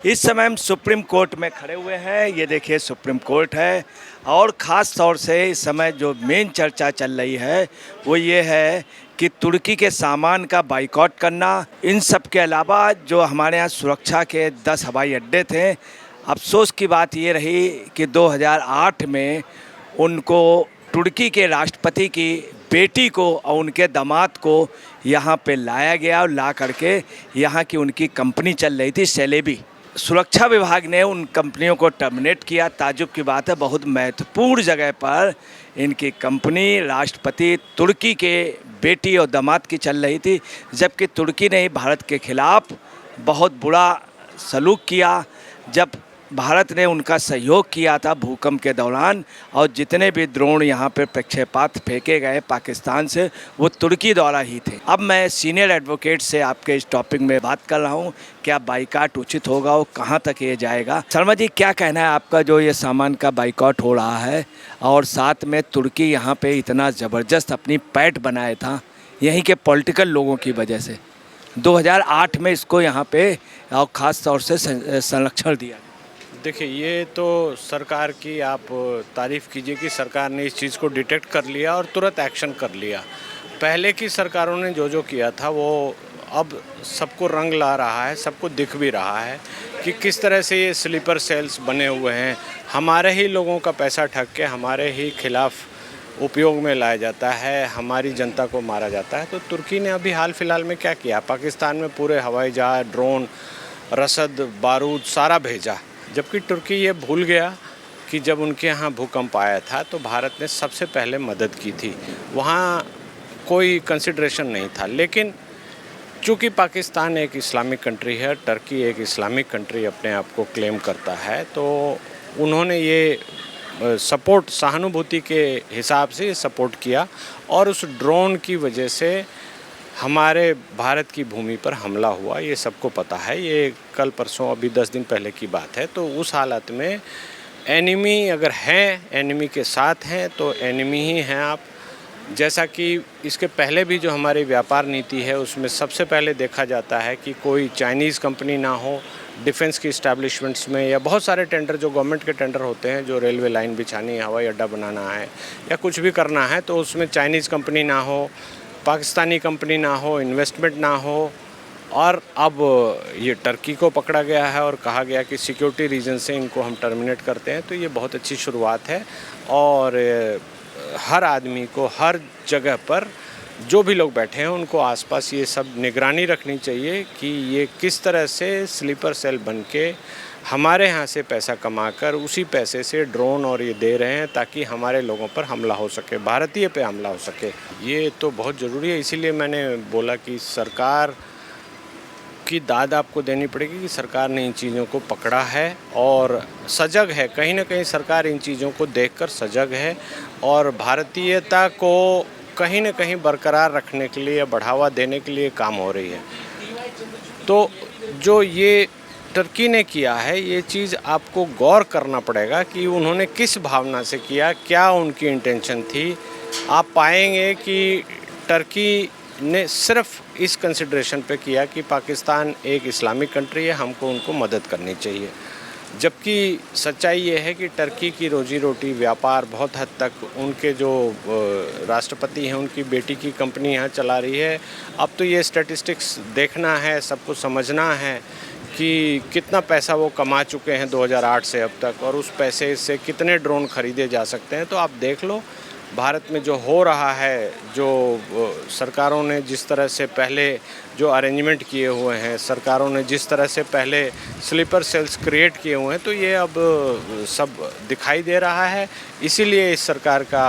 इस समय हम सुप्रीम कोर्ट में खड़े हुए हैं। ये देखिए सुप्रीम कोर्ट है और ख़ास तौर से इस समय जो मेन चर्चा चल रही है वो ये है कि तुर्की के सामान का बाइकॉट करना। इन सब के अलावा जो हमारे यहाँ सुरक्षा के 10 हवाई अड्डे थे, अफसोस की बात ये रही कि 2008 में उनको तुर्की के राष्ट्रपति की बेटी को और उनके दामाद को यहाँ पे लाया गया और ला करके यहाँ की उनकी कंपनी चल रही थी सेलेबी। सुरक्षा विभाग ने उन कंपनियों को टर्मिनेट किया। ताज्जुब की बात है, बहुत महत्वपूर्ण जगह पर इनकी कंपनी राष्ट्रपति तुर्की के बेटी और दामाद की चल रही थी, जबकि तुर्की ने भारत के खिलाफ बहुत बुरा सलूक किया। जब भारत ने उनका सहयोग किया था भूकंप के दौरान, और जितने भी ड्रोन यहाँ पे प्रक्षेपात फेंके गए पाकिस्तान से वो तुर्की द्वारा ही थे। अब मैं सीनियर एडवोकेट से आपके इस टॉपिक में बात कर रहा हूँ, क्या बाइकॉट उचित होगा और कहाँ तक ये जाएगा। शर्मा जी, क्या कहना है आपका जो ये सामान का बाइकॉट हो रहा है, और साथ में तुर्की यहाँ पे इतना ज़बरदस्त अपनी पैठ बनाया था यहीं के पॉलिटिकल लोगों की वजह से 2008 में इसको यहाँ पे और ख़ास तौर से संरक्षण दिया। देखिए, ये तो सरकार की आप तारीफ़ कीजिए कि सरकार ने इस चीज़ को डिटेक्ट कर लिया और तुरंत एक्शन कर लिया। पहले की सरकारों ने जो किया था वो अब सबको रंग ला रहा है, सबको दिख भी रहा है कि किस तरह से ये स्लीपर सेल्स बने हुए हैं। हमारे ही लोगों का पैसा ठग के हमारे ही खिलाफ उपयोग में लाया जाता है, हमारी जनता को मारा जाता है। तो तुर्की ने अभी हाल फिलहाल में क्या किया, पाकिस्तान में पूरे हवाई जहाज़, ड्रोन, रसद, बारूद सारा भेजा, जबकि तुर्की ये भूल गया कि जब उनके यहाँ भूकंप आया था तो भारत ने सबसे पहले मदद की थी। वहाँ कोई कंसिडरेशन नहीं था। लेकिन चूँकि पाकिस्तान एक इस्लामिक कंट्री है, टर्की एक इस्लामिक कंट्री अपने आप को क्लेम करता है, तो उन्होंने ये सपोर्ट सहानुभूति के हिसाब से सपोर्ट किया और उस ड्रोन की वजह से हमारे भारत की भूमि पर हमला हुआ। ये सबको पता है, ये कल परसों अभी 10 दिन पहले की बात है। तो उस हालत में एनिमी अगर हैं, एनिमी के साथ हैं तो एनिमी ही हैं आप। जैसा कि इसके पहले भी जो हमारी व्यापार नीति है उसमें सबसे पहले देखा जाता है कि कोई चाइनीज़ कंपनी ना हो डिफेंस की इस्टेब्लिशमेंट्स में, या बहुत सारे टेंडर जो गवर्नमेंट के टेंडर होते हैं, जो रेलवे लाइन बिछानी है, हवाई अड्डा बनाना है या कुछ भी करना है, तो उसमें चाइनीज़ कंपनी ना हो, पाकिस्तानी कंपनी ना हो, इन्वेस्टमेंट ना हो। और अब ये टर्की को पकड़ा गया है और कहा गया कि सिक्योरिटी रीज़न से इनको हम टर्मिनेट करते हैं। तो ये बहुत अच्छी शुरुआत है और हर आदमी को हर जगह पर जो भी लोग बैठे हैं उनको आसपास ये सब निगरानी रखनी चाहिए कि ये किस तरह से स्लीपर सेल बन के हमारे यहाँ से पैसा कमाकर उसी पैसे से ड्रोन और ये दे रहे हैं ताकि हमारे लोगों पर हमला हो सके, भारतीय पे हमला हो सके। ये तो बहुत ज़रूरी है। इसीलिए मैंने बोला कि सरकार की दाद आपको देनी पड़ेगी कि सरकार ने इन चीज़ों को पकड़ा है और सजग है। कहीं ना कहीं सरकार इन चीज़ों को देखकर सजग है और भारतीयता को कहीं ना कहीं बरकरार रखने के लिए, बढ़ावा देने के लिए काम हो रही है। तो जो ये टर्की ने किया है, ये चीज़ आपको गौर करना पड़ेगा कि उन्होंने किस भावना से किया, क्या उनकी इंटेंशन थी। आप पाएंगे कि टर्की ने सिर्फ इस कंसिडरेशन पे किया कि पाकिस्तान एक इस्लामिक कंट्री है, हमको उनको मदद करनी चाहिए। जबकि सच्चाई ये है कि टर्की की रोजी रोटी, व्यापार बहुत हद तक उनके जो राष्ट्रपति हैं उनकी बेटी की कंपनी यहाँ चला रही है। अब तो ये स्टैटिस्टिक्स देखना है, सबको समझना है कि कितना पैसा वो कमा चुके हैं 2008 से अब तक, और उस पैसे से कितने ड्रोन खरीदे जा सकते हैं। तो आप देख लो भारत में जो हो रहा है, जो सरकारों ने जिस तरह से पहले जो अरेंजमेंट किए हुए हैं, सरकारों ने जिस तरह से पहले स्लीपर सेल्स क्रिएट किए हुए हैं, तो ये अब सब दिखाई दे रहा है। इसीलिए इस सरकार का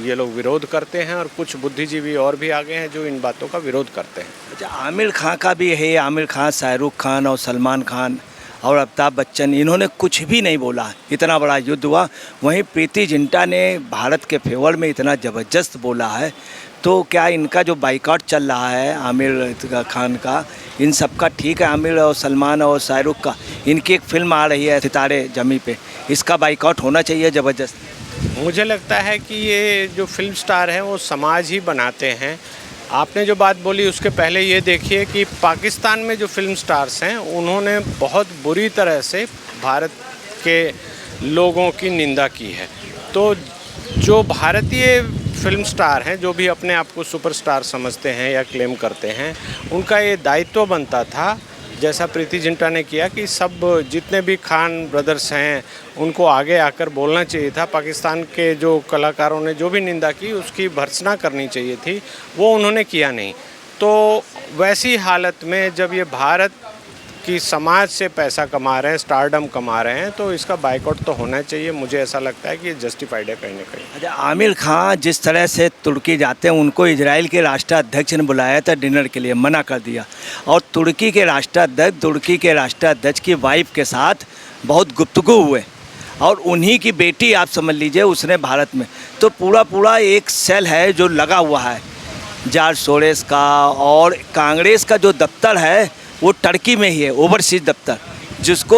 ये लोग विरोध करते हैं और कुछ बुद्धिजीवी और भी आगे हैं जो इन बातों का विरोध करते हैं। अच्छा, आमिर खान का भी है। आमिर खान, शाहरुख खान और सलमान खान और अमिताभ बच्चन, इन्होंने कुछ भी नहीं बोला। इतना बड़ा युद्ध हुआ। वहीं प्रीति जिंटा ने भारत के फेवर में इतना ज़बरदस्त बोला है। तो क्या इनका जो बाइकॉट चल रहा है आमिर खान का, इन सब का ठीक है? आमिर और सलमान और शाहरुख का, इनकी एक फ़िल्म आ रही है सितारे जमी पे, इसका बाइकॉट होना चाहिए ज़बरदस्त। मुझे लगता है कि ये जो फिल्म स्टार हैं वो समाज ही बनाते हैं। आपने जो बात बोली उसके पहले ये देखिए कि पाकिस्तान में जो फिल्म स्टार्स हैं उन्होंने बहुत बुरी तरह से भारत के लोगों की निंदा की है। तो जो भारतीय फिल्म स्टार हैं, जो भी अपने आप को सुपरस्टार समझते हैं या क्लेम करते हैं, उनका ये दायित्व बनता था, जैसा प्रीति जिंटा ने किया, कि सब जितने भी खान ब्रदर्स हैं उनको आगे आकर बोलना चाहिए था। पाकिस्तान के जो कलाकारों ने जो भी निंदा की उसकी भर्त्सना करनी चाहिए थी, वो उन्होंने किया नहीं। तो वैसी हालत में जब ये भारत की समाज से पैसा कमा रहे हैं, स्टारडम कमा रहे हैं, तो इसका बाइकआउट तो होना चाहिए। मुझे ऐसा लगता है कि ये जस्टिफाइड है कहीं ना कहीं। अच्छा, आमिर खान जिस तरह से तुर्की जाते हैं, उनको इजराइल के राष्ट्राध्यक्ष ने बुलाया था डिनर के लिए, मना कर दिया। और तुर्की के राष्ट्राध्यक्ष की वाइफ के साथ बहुत गुफ्तगू हुए, और उन्हीं की बेटी आप समझ लीजिए उसने भारत में, तो पूरा एक सेल है जो लगा हुआ है जॉर्ज सोरेस का। और कांग्रेस का जो दफ्तर है वो टर्की में ही है, ओवरसीज दफ्तर, जिसको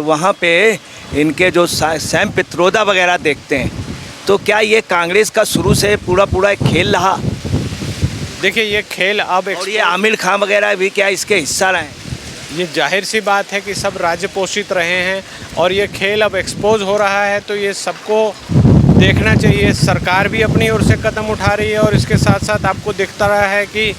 वहाँ पे इनके जो सैम पित्रोदा वगैरह देखते हैं। तो क्या ये कांग्रेस का शुरू से पूरा एक खेल रहा? देखिए, ये खेल अब और ये आमिर खान वगैरह भी क्या इसके हिस्सा रहे? ये जाहिर सी बात है कि सब राज्य पोषित रहे हैं और ये खेल अब एक्सपोज हो रहा है, तो ये सबको देखना चाहिए। सरकार भी अपनी ओर से कदम उठा रही है, और इसके साथ साथ आपको दिखता रहा है कि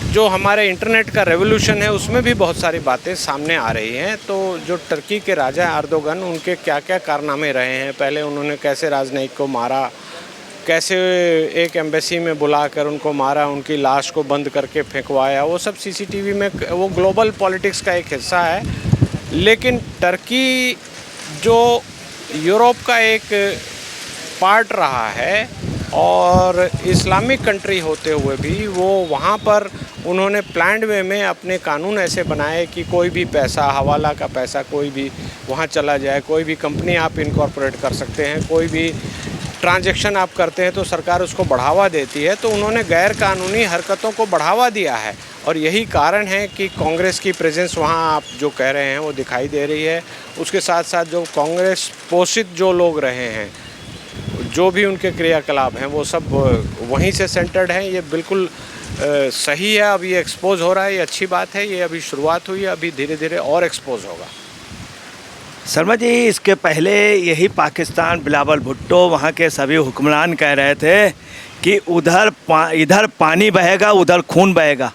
जो हमारे इंटरनेट का रेवोल्यूशन है उसमें भी बहुत सारी बातें सामने आ रही हैं। तो जो टर्की के राजा अर्दोगन, उनके क्या क्या कारनामे रहे हैं, पहले उन्होंने कैसे राजनयिक को मारा, कैसे एक एम्बेसी में बुलाकर उनको मारा, उनकी लाश को बंद करके फेंकवाया, वो सब सीसीटीवी में, वो ग्लोबल पॉलिटिक्स का एक हिस्सा है। लेकिन टर्की जो यूरोप का एक पार्ट रहा है और इस्लामिक कंट्री होते हुए भी वो वहाँ पर उन्होंने प्लान्ड वे में अपने कानून ऐसे बनाए कि कोई भी पैसा, हवाला का पैसा कोई भी वहाँ चला जाए, कोई भी कंपनी आप इनकॉर्पोरेट कर सकते हैं, कोई भी ट्रांजैक्शन आप करते हैं तो सरकार उसको बढ़ावा देती है। तो उन्होंने गैर कानूनी हरकतों को बढ़ावा दिया है, और यही कारण है कि कांग्रेस की प्रेजेंस वहाँ आप जो कह रहे हैं वो दिखाई दे रही है। उसके साथ साथ जो कांग्रेस पोषित जो लोग रहे हैं, जो भी उनके क्रियाकलाप हैं, वो सब वहीं से सेंटर्ड हैं। ये बिल्कुल सही है। अब ये एक्सपोज हो रहा है, ये अच्छी बात है। ये अभी शुरुआत हुई है, अभी धीरे धीरे और एक्सपोज होगा। शर्मा जी, इसके पहले यही पाकिस्तान, बिलावल भुट्टो, वहाँ के सभी हुक्मरान कह रहे थे कि इधर पानी बहेगा, उधर खून बहेगा,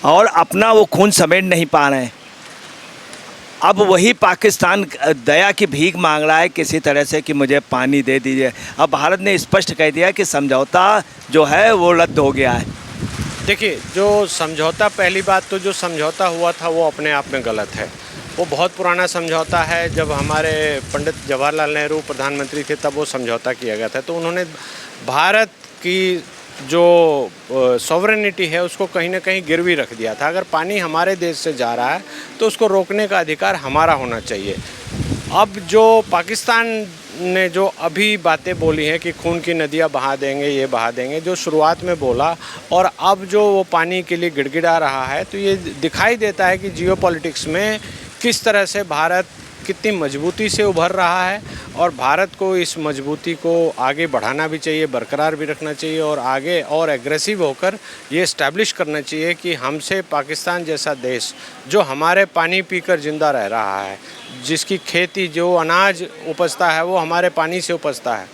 और अपना वो खून समेट नहीं पा रहे हैं। अब वही पाकिस्तान दया की भीख मांग रहा है किसी तरह से कि मुझे पानी दे दीजिए। अब भारत ने स्पष्ट कह दिया कि समझौता जो है वो रद्द हो गया है। देखिए, जो समझौता, पहली बात तो जो समझौता हुआ था वो अपने आप में गलत है। वो बहुत पुराना समझौता है। जब हमारे पंडित जवाहरलाल नेहरू प्रधानमंत्री थे तब वो समझौता किया गया था। तो उन्होंने भारत की जो सॉवरेनिटी है उसको कहीं ना कहीं गिरवी रख दिया था। अगर पानी हमारे देश से जा रहा है तो उसको रोकने का अधिकार हमारा होना चाहिए। अब जो पाकिस्तान ने जो अभी बातें बोली हैं कि खून की नदियाँ बहा देंगे, ये बहा देंगे, जो शुरुआत में बोला और अब जो वो पानी के लिए गिड़गिड़ा रहा है, तो ये दिखाई देता है कि जियोपॉलिटिक्स में किस तरह से भारत कितनी मजबूती से उभर रहा है। और भारत को इस मजबूती को आगे बढ़ाना भी चाहिए, बरकरार भी रखना चाहिए, और आगे और एग्रेसिव होकर ये इस्टेब्लिश करना चाहिए कि हमसे पाकिस्तान जैसा देश जो हमारे पानी पीकर ज़िंदा रह रहा है, जिसकी खेती, जो अनाज उपजता है वो हमारे पानी से उपजता है,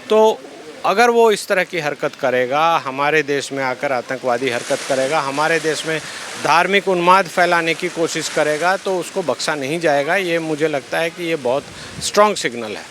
तो अगर वो इस तरह की हरकत करेगा, हमारे देश में आकर आतंकवादी हरकत करेगा, हमारे देश में धार्मिक उन्माद फैलाने की कोशिश करेगा, तो उसको बख्शा नहीं जाएगा। ये मुझे लगता है कि ये बहुत स्ट्रॉन्ग सिग्नल है।